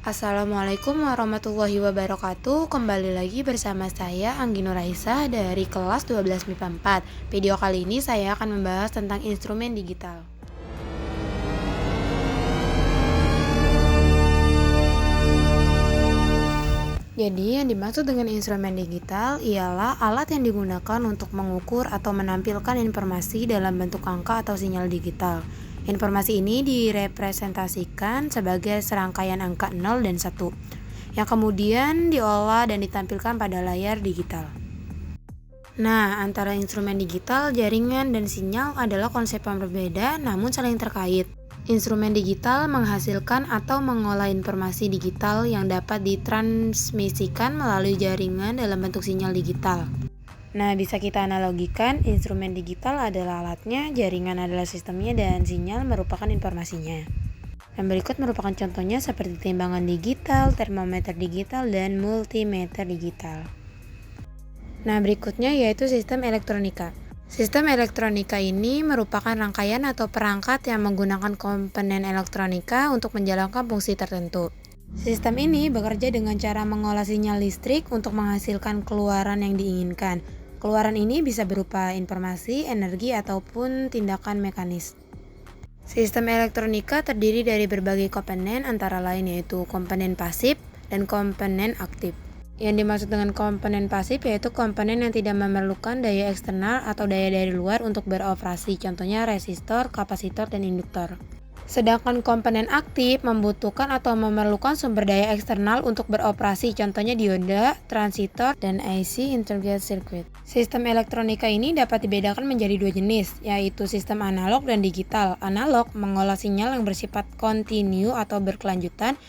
Assalamualaikum warahmatullahi wabarakatuh. Kembali lagi bersama saya Anggi Nuraisah dari kelas 12 MIPA 4. Video kali ini saya akan membahas tentang instrumen digital. Jadi yang dimaksud dengan instrumen digital ialah alat yang digunakan untuk mengukur atau menampilkan informasi dalam bentuk angka atau sinyal digital. Informasi ini direpresentasikan sebagai serangkaian angka 0 dan 1 yang kemudian diolah dan ditampilkan pada layar digital. Nah, antara instrumen digital, jaringan, dan sinyal adalah konsep yang berbeda namun saling terkait. Instrumen digital menghasilkan atau mengolah informasi digital yang dapat ditransmisikan melalui jaringan dalam bentuk sinyal digital. Nah, bisa kita analogikan, instrumen digital adalah alatnya, jaringan adalah sistemnya, dan sinyal merupakan informasinya. Dan berikut merupakan contohnya seperti timbangan digital, termometer digital, dan multimeter digital. Nah, berikutnya yaitu sistem elektronika. Sistem elektronika ini merupakan rangkaian atau perangkat yang menggunakan komponen elektronika untuk menjalankan fungsi tertentu. Sistem ini bekerja dengan cara mengolah sinyal listrik untuk menghasilkan keluaran yang diinginkan. Keluaran ini bisa berupa informasi, energi, ataupun tindakan mekanis. Sistem elektronika terdiri dari berbagai komponen antara lain yaitu komponen pasif dan komponen aktif. Yang dimaksud dengan komponen pasif yaitu komponen yang tidak memerlukan daya eksternal atau daya dari luar untuk beroperasi, contohnya resistor, kapasitor, dan induktor. Sedangkan komponen aktif membutuhkan atau memerlukan sumber daya eksternal untuk beroperasi, contohnya dioda, transistor, dan IC integrated circuit. Sistem elektronika ini dapat dibedakan menjadi dua jenis, yaitu sistem analog dan digital. Analog mengolah sinyal yang bersifat kontinu atau berkelanjutan,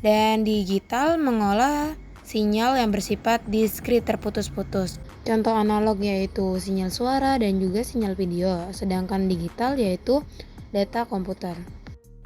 dan digital mengolah sinyal yang bersifat diskrit terputus-putus. Contoh analog yaitu sinyal suara dan juga sinyal video, sedangkan digital yaitu data komputer.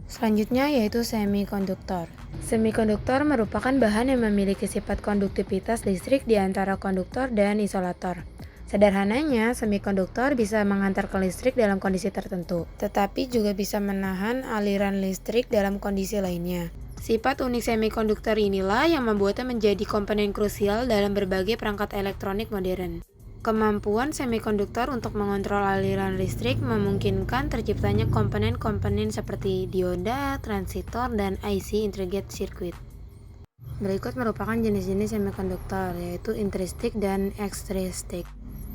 Selanjutnya yaitu semikonduktor. Semikonduktor merupakan bahan yang memiliki sifat konduktivitas listrik di antara konduktor dan isolator. Sederhananya, semikonduktor bisa mengantarkan listrik dalam kondisi tertentu, tetapi juga bisa menahan aliran listrik dalam kondisi lainnya. Sifat unik semikonduktor inilah yang membuatnya menjadi komponen krusial dalam berbagai perangkat elektronik modern. Kemampuan semikonduktor untuk mengontrol aliran listrik memungkinkan terciptanya komponen-komponen seperti dioda, transistor, dan IC integrated circuit. Berikut merupakan jenis-jenis semikonduktor, yaitu intrinsik dan ekstrinsik.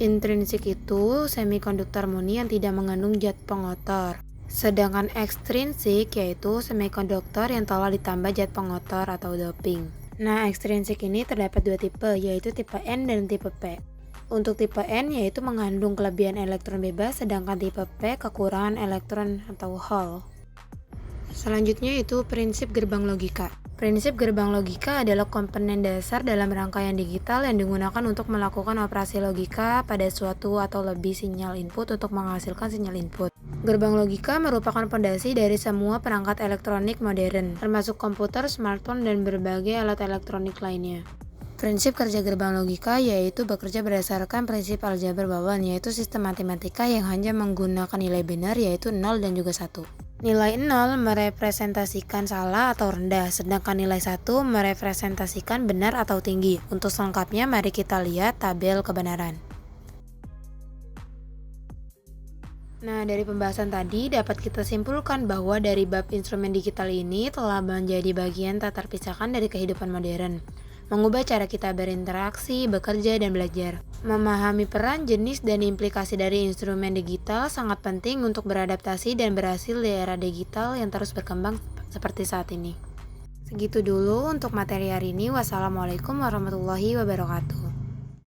Intrinsik itu semikonduktor murni yang tidak mengandung zat pengotor. Sedangkan ekstrinsik yaitu semikonduktor yang telah ditambah zat pengotor atau doping. Nah, ekstrinsik ini terdapat dua tipe, yaitu tipe N dan tipe P. Untuk tipe N yaitu mengandung kelebihan elektron bebas, sedangkan tipe P kekurangan elektron atau hole. Selanjutnya itu prinsip gerbang logika. Prinsip gerbang logika adalah komponen dasar dalam rangkaian digital yang digunakan untuk melakukan operasi logika pada suatu atau lebih sinyal input untuk menghasilkan sinyal input. Gerbang logika merupakan fondasi dari semua perangkat elektronik modern, termasuk komputer, smartphone, dan berbagai alat elektronik lainnya. Prinsip kerja gerbang logika yaitu bekerja berdasarkan prinsip aljabar bawaan, yaitu sistem matematika yang hanya menggunakan nilai benar yaitu 0 dan juga 1. Nilai 0 merepresentasikan salah atau rendah, sedangkan nilai 1 merepresentasikan benar atau tinggi. Untuk selengkapnya mari kita lihat tabel kebenaran. Nah, dari pembahasan tadi dapat kita simpulkan bahwa dari bab instrumen digital ini telah menjadi bagian tak terpisahkan dari kehidupan modern, mengubah cara kita berinteraksi, bekerja, dan belajar. Memahami peran, jenis, dan implikasi dari instrumen digital sangat penting untuk beradaptasi dan berhasil di era digital yang terus berkembang seperti saat ini. Segitu dulu untuk materi hari ini. Wassalamualaikum warahmatullahi wabarakatuh.